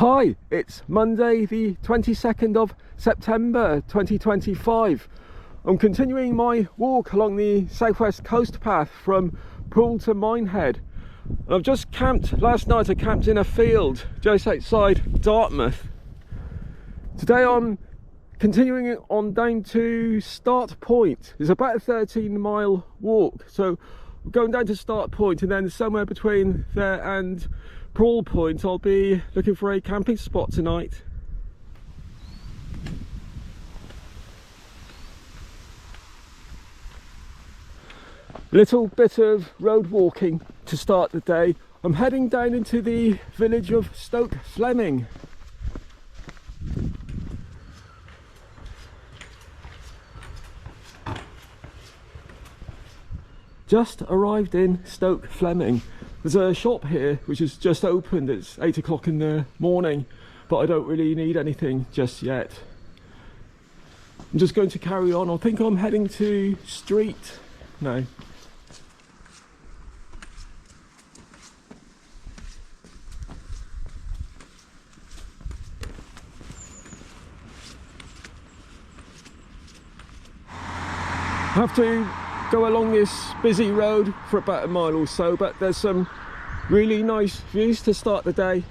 Hi, it's Monday the 22nd of September 2025. I'm continuing my walk along the southwest coast path from Prawle to Minehead. And I've just camped, last night I camped in a field just outside Dartmouth. Today I'm continuing on down to Start Point. It's about a 13-mile walk, so I'm going down to Start Point, and then somewhere between there and Prawle Point I'll be looking for a camping spot tonight. Little bit of road walking to start the day. I'm heading down into the village of Stoke Fleming. Just arrived in Stoke Fleming. There's a shop here which has just opened. It's 8 o'clock in the morning, but I don't really need anything just yet. I'm just going to carry on. I think I'm heading to Street now. I have to go along this busy road for about a mile or so, but there's some really nice views to start the day.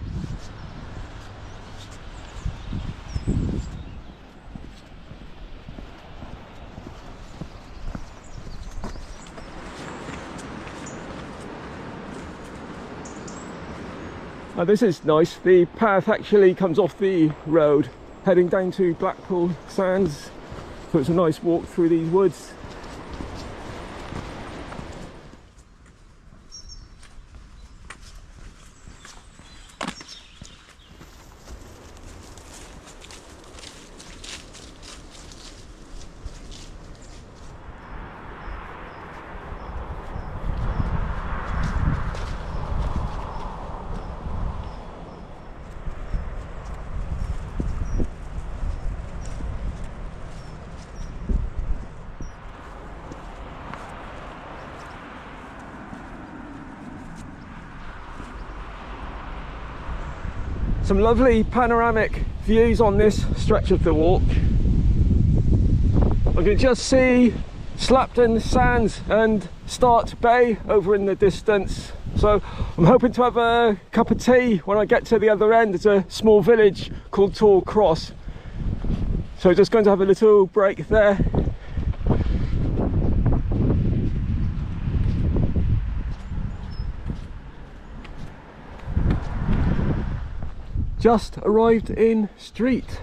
Now this is nice. The path actually comes off the road heading down to Blackpool Sands, so it's a nice walk through these woods. Some lovely panoramic views on this stretch of the walk. I can just see Slapton Sands and Start Bay over in the distance. So I'm hoping to have a cup of tea when I get to the other end. It's a small village called Tor Cross. So just going to have a little break there. Just arrived in Street.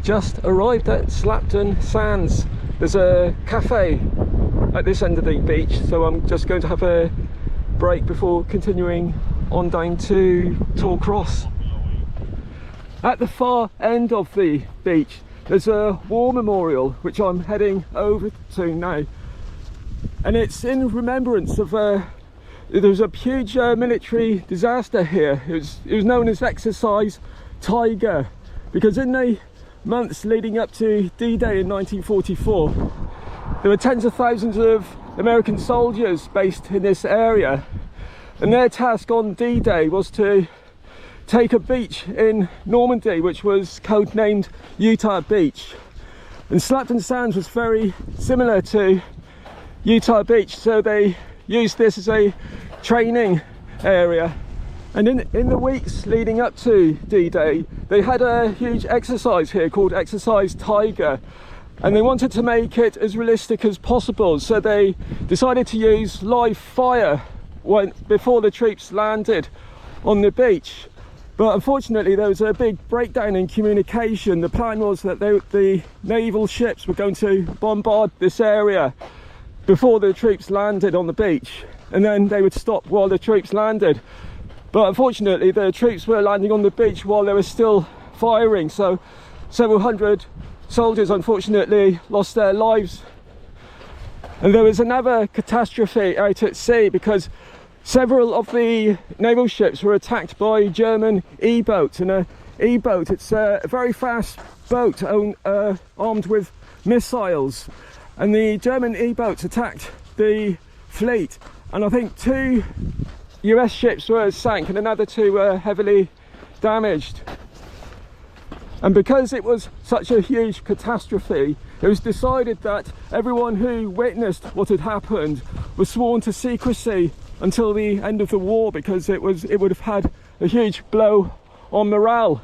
Just arrived at Slapton Sands. There's a cafe at this end of the beach, so I'm just going to have a break before continuing on down to Tor Cross. At the far end of the beach there's a war memorial which I'm heading over to now, and it's in remembrance of there was a huge military disaster here. It was known as Exercise Tiger, because in the months leading up to D-Day in 1944 there were tens of thousands of American soldiers based in this area, and their task on D-Day was to take a beach in Normandy which was codenamed Utah Beach. And Slapton Sands was very similar to Utah Beach, so they used this as a training area. And in the weeks leading up to D-Day they had a huge exercise here called Exercise Tiger, and they wanted to make it as realistic as possible, so they decided to use live fire before the troops landed on the beach. But unfortunately there was a big breakdown in communication. The plan was that the naval ships were going to bombard this area before the troops landed on the beach, and then they would stop while the troops landed. But unfortunately the troops were landing on the beach while they were still firing, so several hundred soldiers unfortunately lost their lives. And there was another catastrophe out at sea because Several of the naval ships were attacked by German E-boats, and a e-boat. It's a very fast boat armed with missiles, and the German e-boats attacked the fleet, and I think 2 US ships were sank and another 2 were heavily damaged. And because it was such a huge catastrophe, it was decided that everyone who witnessed what had happened was sworn to secrecy until the end of the war, because it would have had a huge blow on morale.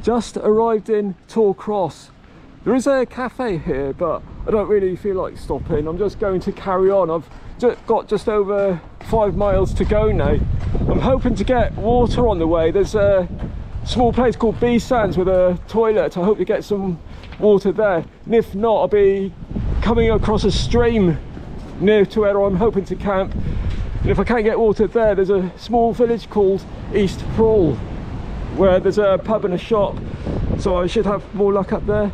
Just arrived in Tor Cross. There is a cafe here, but I don't really feel like stopping. I'm just going to carry on. I've got just over 5 miles to go now. I'm hoping to get water on the way. There's a small place called B Sands with a toilet. I hope to get some water there, and if not, I'll be coming across a stream near to where I'm hoping to camp. And if I can't get water there, there's a small village called East Prawle where there's a pub and a shop, so I should have more luck up there.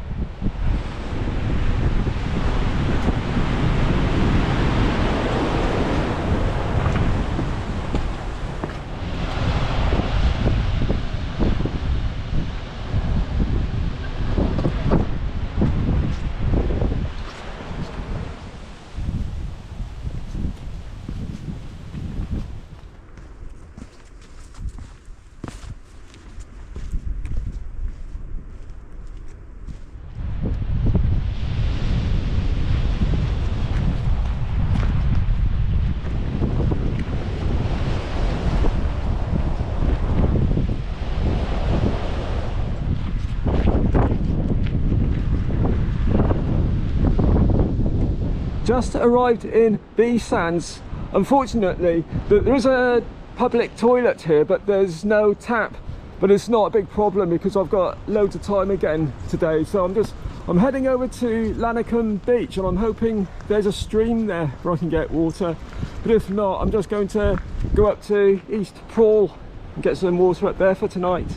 Just arrived in B Sands. Unfortunately, there is a public toilet here, but there's no tap. But it's not a big problem because I've got loads of time again today. So I'm heading over to Salcombe Beach, and I'm hoping there's a stream there where I can get water. But if not, I'm just going to go up to East Prawle and get some water up there for tonight.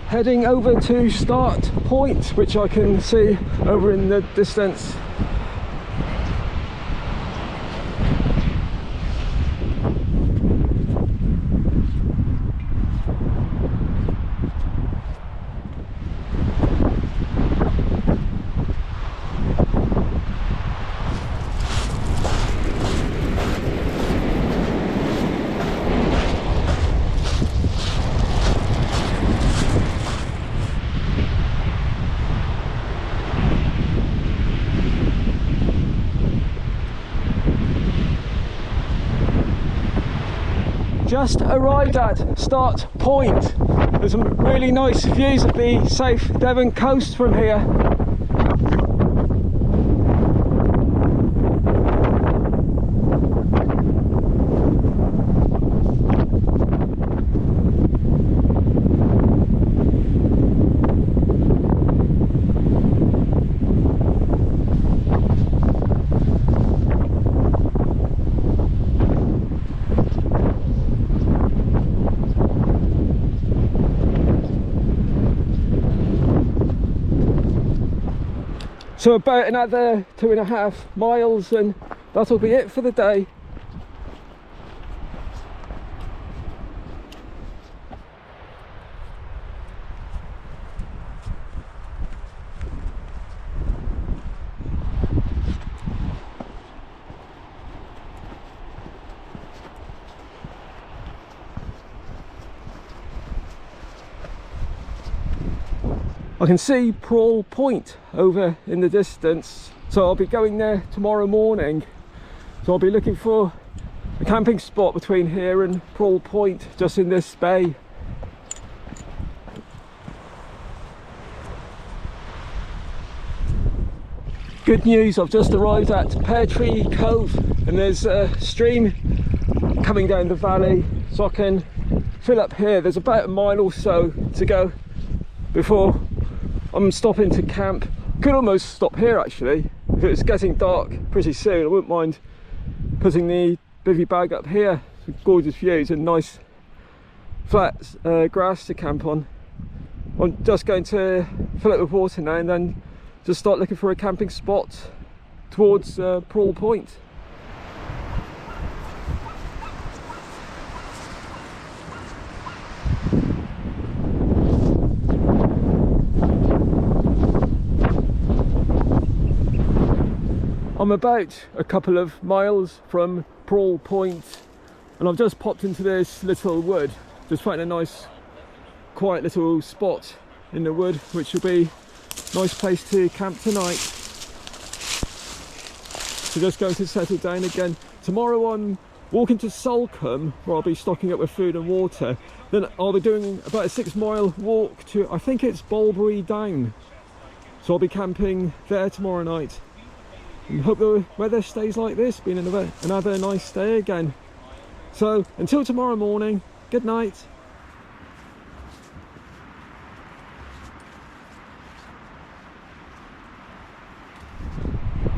Heading over to Start Point, which I can see over in the distance. Just arrived at Start Point. There's some really nice views of the South Devon coast from here. So about another 2.5 miles and that'll be it for the day. I can see Prawle Point over in the distance, so I'll be going there tomorrow morning. So I'll be looking for a camping spot between here and Prawle Point, just in this bay. Good news, I've just arrived at Pear Tree Cove, and there's a stream coming down the valley, so I can fill up here. There's about a mile or so to go before I'm stopping to camp. Could almost stop here actually. If it was getting dark pretty soon, I wouldn't mind putting the bivvy bag up here. Some gorgeous views and nice flat grass to camp on. I'm just going to fill it with water now and then just start looking for a camping spot towards Prawle Point. I'm about a couple of miles from Prawle Point, and I've just popped into this little wood. Just found a nice quiet little spot in the wood, which will be a nice place to camp tonight. So just going to settle down again. Tomorrow I'm walking to Salcombe, where I'll be stocking up with food and water. Then I'll be doing about a 6-mile walk to, I think it's Bigbury Down. So I'll be camping there tomorrow night. And hope the weather stays like this, being another nice day again. So until tomorrow morning, good night.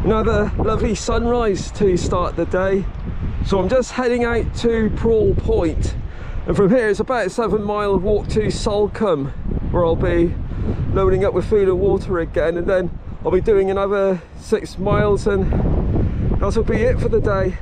Another lovely sunrise to start the day. So I'm just heading out to Prawle Point, and from here it's about a 7-mile walk to Salcombe, where I'll be loading up with food and water again, and then I'll be doing another 6 miles and that'll be it for the day.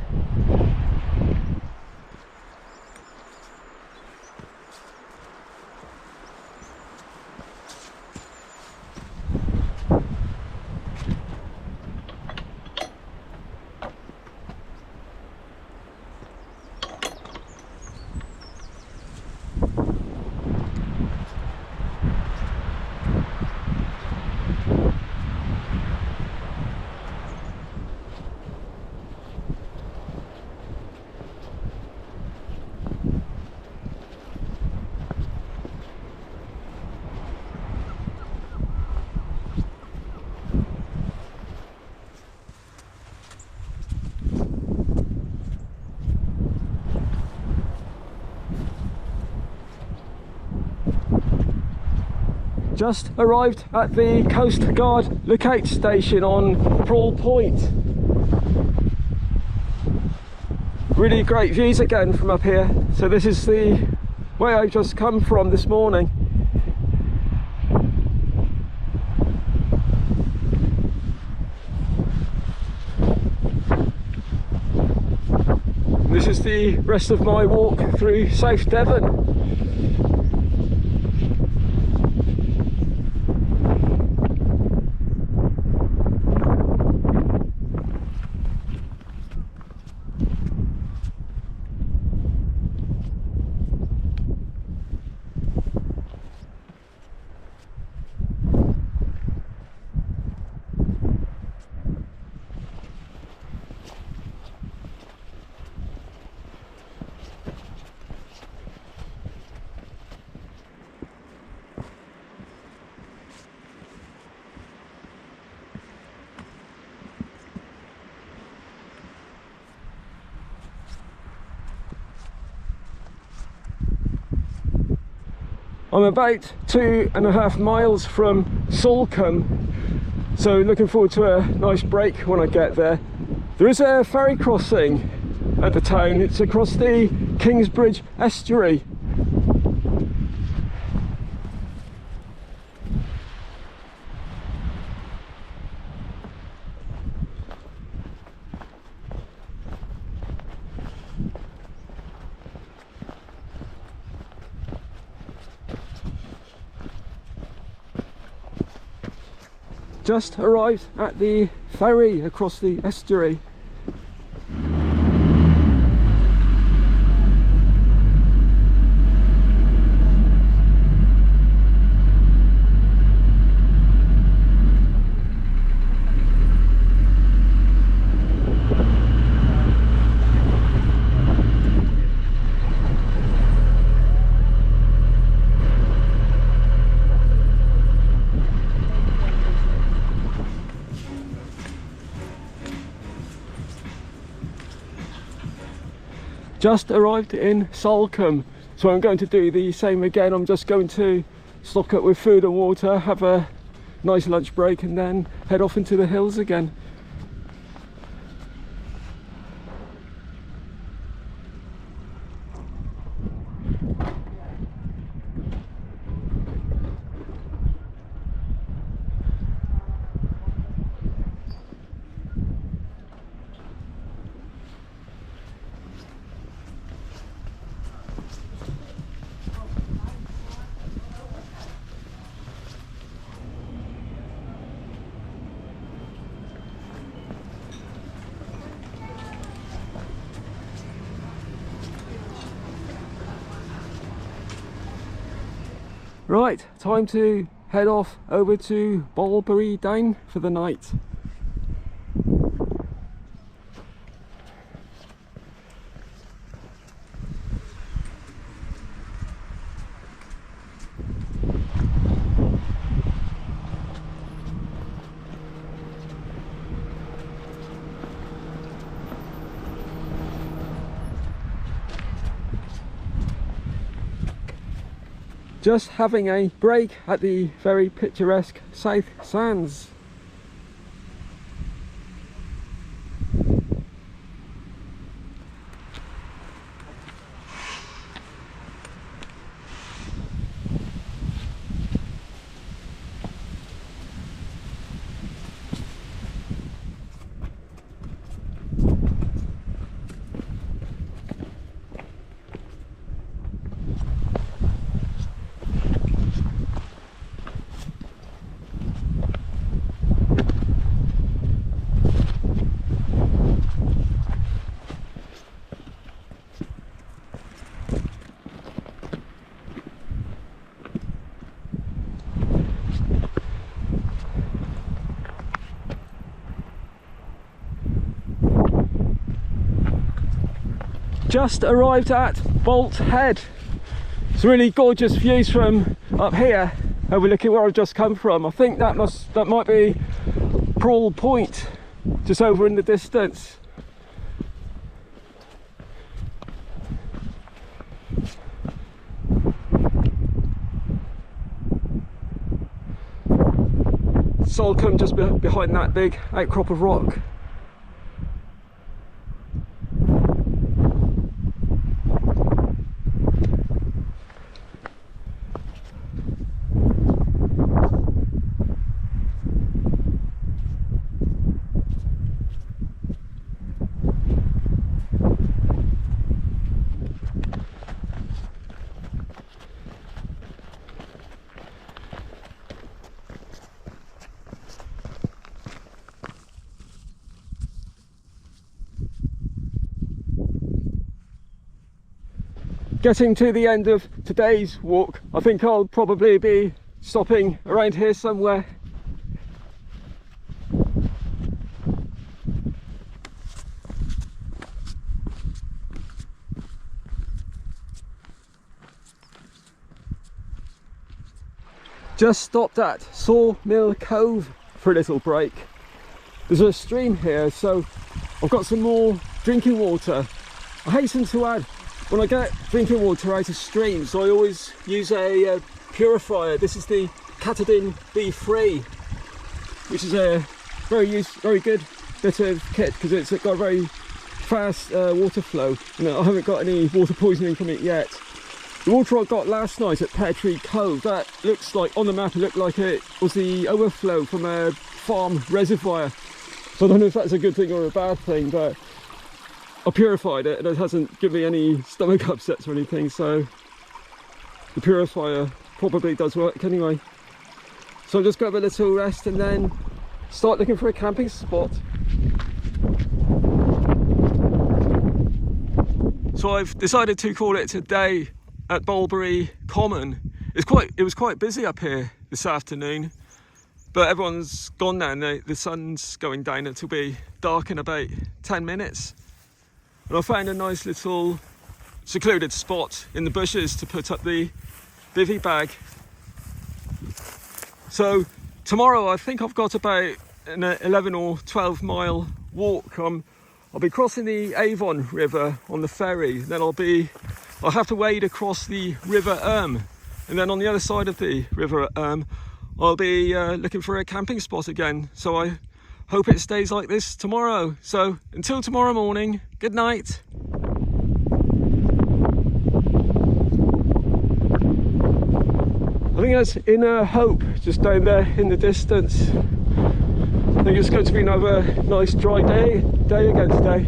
Just arrived at the Coast Guard lookout station on Prawle Point. Really great views again from up here. So this is the way I've just come from this morning. This is the rest of my walk through South Devon. I'm about 2.5 miles from Salcombe, so looking forward to a nice break when I get there. There is a ferry crossing at the town. It's across the Kingsbridge estuary. Just arrived at the ferry across the estuary. Just arrived in Salcombe, so I'm going to do the same again. I'm just going to stock up with food and water, have a nice lunch break, and then head off into the hills again. Right, time to head off over to Bigbury Down for the night. Just having a break at the very picturesque South Sands. Just arrived at Bolt Head. It's really gorgeous views from up here, overlooking where I've just come from. I think that might be Prawle Point, just over in the distance. Salcombe just behind that big outcrop of rock. Getting to the end of today's walk, I think I'll probably be stopping around here somewhere. Just stopped at Sawmill Cove for a little break. There's a stream here, so I've got some more drinking water. I hasten to add, when I get drinking water out of streams, I always use a purifier. This is the Catadin B3, which is a very good bit of kit because it's got a very fast water flow. And I haven't got any water poisoning from it yet. The water I got last night at Pear Tree Cove, that looks like, on the map, it looked like it was the overflow from a farm reservoir. So I don't know if that's a good thing or a bad thing, but I purified it and it hasn't given me any stomach upsets or anything, so the purifier probably does work anyway. So I'll just grab a little rest and then start looking for a camping spot. So I've decided to call it a day at Bigbury Common. It was quite busy up here this afternoon, but everyone's gone now and the sun's going down. It'll be dark in about 10 minutes. And I found a nice little secluded spot in the bushes to put up the bivvy bag. So tomorrow I think I've got about an 11 or 12 mile walk. I'm I'll be crossing the Avon River on the ferry. Then I'll have to wade across the River Erme, and then on the other side of the River Erme, I'll be looking for a camping spot again. So I hope it stays like this tomorrow. So until tomorrow morning, good night. I think that's Inner Hope just down there in the distance. I think it's going to be another nice dry day again today.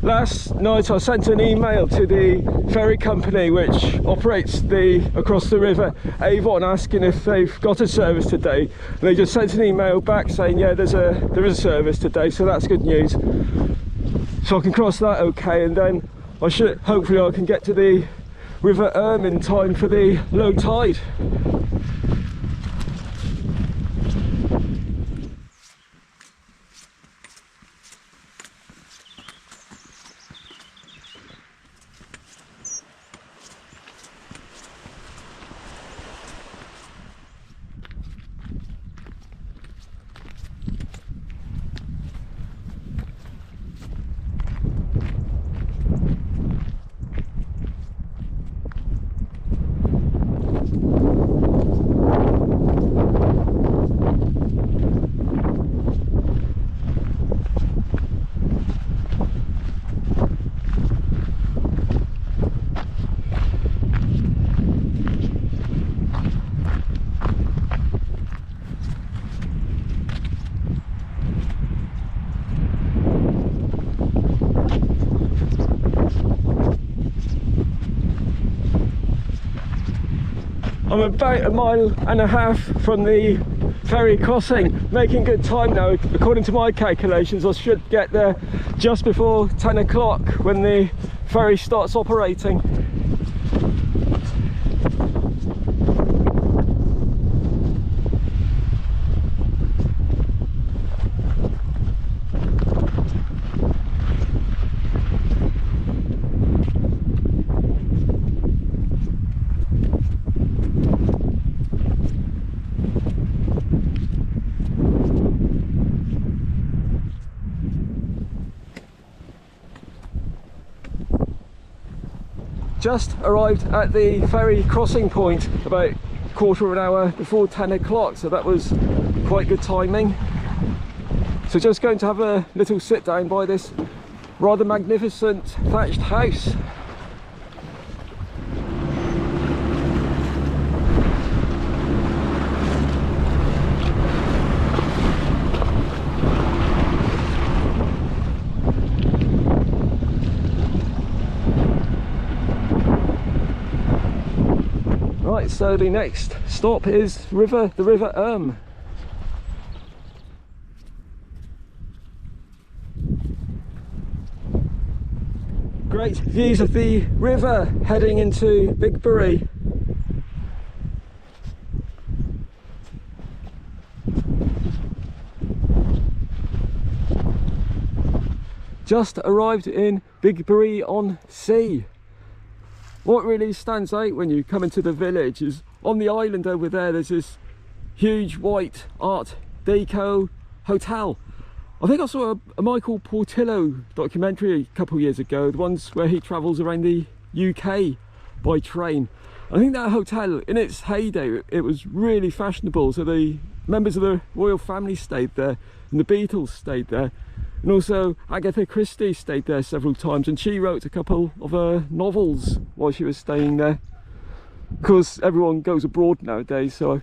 Last night I sent an email to the ferry company which operates across the river Avon, asking if they've got a service today. And they just sent an email back saying, yeah, there is a service today, so that's good news. So I can cross that okay, and then hopefully I can get to the River Erme in time for the low tide. I'm about 1.5 miles from the ferry crossing, making good time now. According to my calculations, I should get there just before 10 o'clock when the ferry starts operating. Just arrived at the ferry crossing point about a quarter of an hour before 10 o'clock, so that was quite good timing. So just going to have a little sit down by this rather magnificent thatched house. Right, so the next stop is the River Erme. Great views of the river heading into Bigbury. Just arrived in Bigbury on Sea. What really stands out when you come into the village is on the island over there, there's this huge white Art Deco hotel. I think I saw a Michael Portillo documentary a couple of years ago, the ones where he travels around the UK by train. I think that hotel, in its heyday, it was really fashionable. So the members of the royal family stayed there, and the Beatles stayed there. And also Agatha Christie stayed there several times, and she wrote a couple of her novels while she was staying there. Of course, everyone goes abroad nowadays, so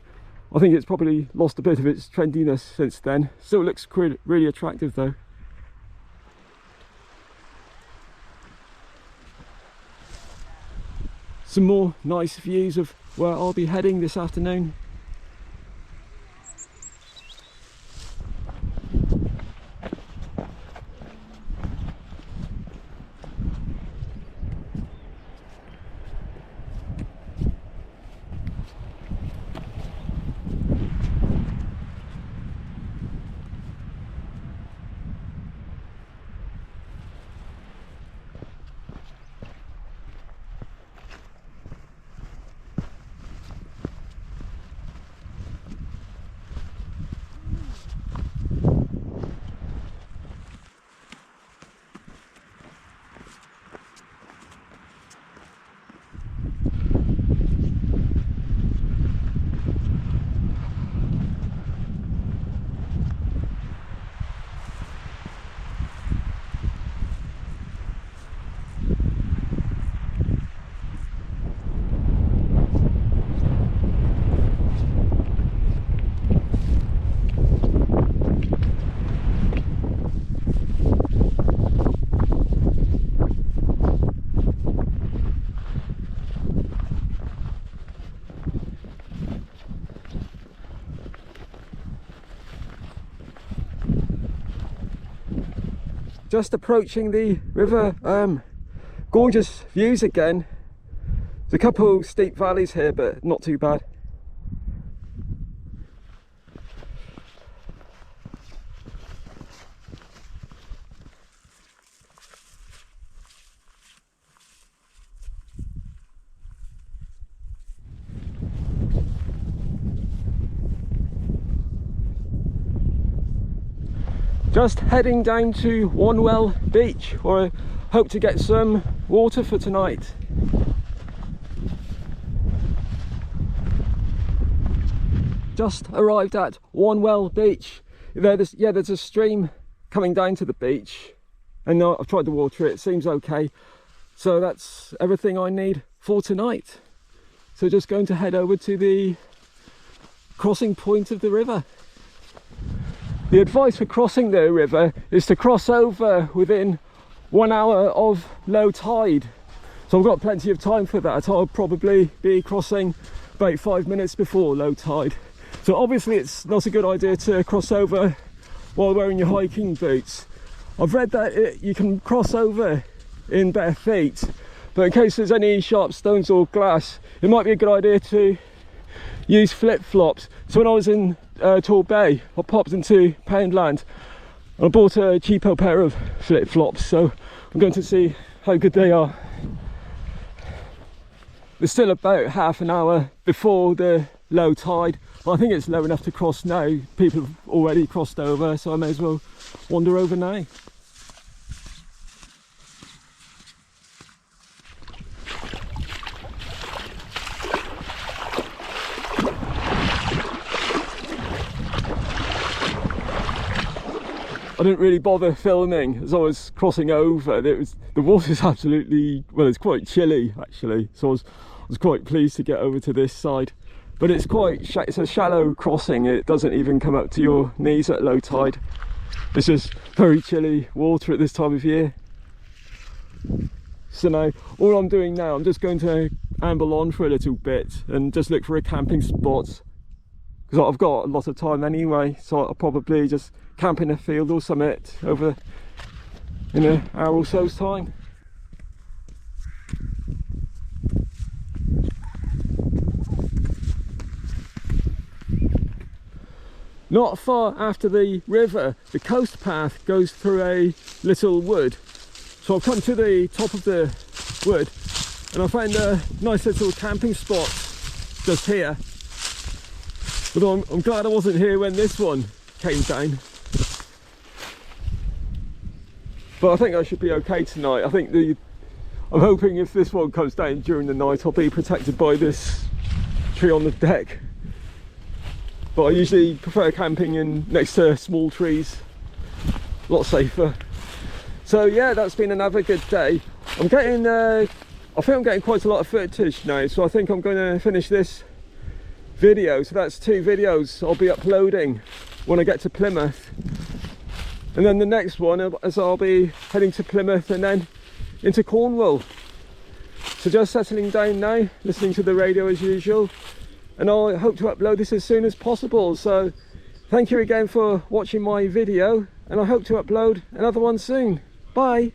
I think it's probably lost a bit of its trendiness since then. Still looks really attractive though. Some more nice views of where I'll be heading this afternoon. just approaching the river. Gorgeous views again. There's a couple steep valleys here, but not too bad. Just heading down to Wonwell beach, where I hope to get some water for tonight. Just arrived at Wonwell beach. There's a stream coming down to the beach, and I've tried to water it. It seems okay, so that's everything I need for tonight. So just going to head over to the crossing point of the river. The advice for crossing the river is to cross over within 1 hour of low tide. So I've got plenty of time for that. I'll probably be crossing about 5 minutes before low tide. So obviously it's not a good idea to cross over while wearing your hiking boots. I've read that you can cross over in bare feet, but in case there's any sharp stones or glass, it might be a good idea to use flip-flops. So when I was in Tall Bay, I popped into Poundland and I bought a cheapo pair of flip-flops, so I'm going to see how good they are. There's still about half an hour before the low tide. Well, I think it's low enough to cross now. People have already crossed over, so I may as well wander over now. I didn't really bother filming as I was crossing over. The water's absolutely, well, it's quite chilly actually, so I was quite pleased to get over to this side. But it's it's a shallow crossing. It doesn't even come up to your knees at low tide. It's just very chilly water at this time of year. So now, all I'm doing now, I'm just going to amble on for a little bit and just look for a camping spot, because I've got a lot of time anyway, so I'll probably just camp in a field or something over in an hour or so's time. Not far after the river, the coast path goes through a little wood. So I've come to the top of the wood and I found a nice little camping spot just here. But I'm glad I wasn't here when this one came down. But I think I should be okay tonight. I'm hoping if this one comes down during the night, I'll be protected by this tree on the deck. But I usually prefer camping next to small trees, a lot safer. So yeah, that's been another good day. I think I'm getting quite a lot of footage now, so I think I'm going to finish this video. So that's 2 videos I'll be uploading when I get to Plymouth. And then the next one is I'll be heading to Plymouth and then into Cornwall. So just settling down now, listening to the radio as usual. And I hope to upload this as soon as possible. So thank you again for watching my video, and I hope to upload another one soon. Bye.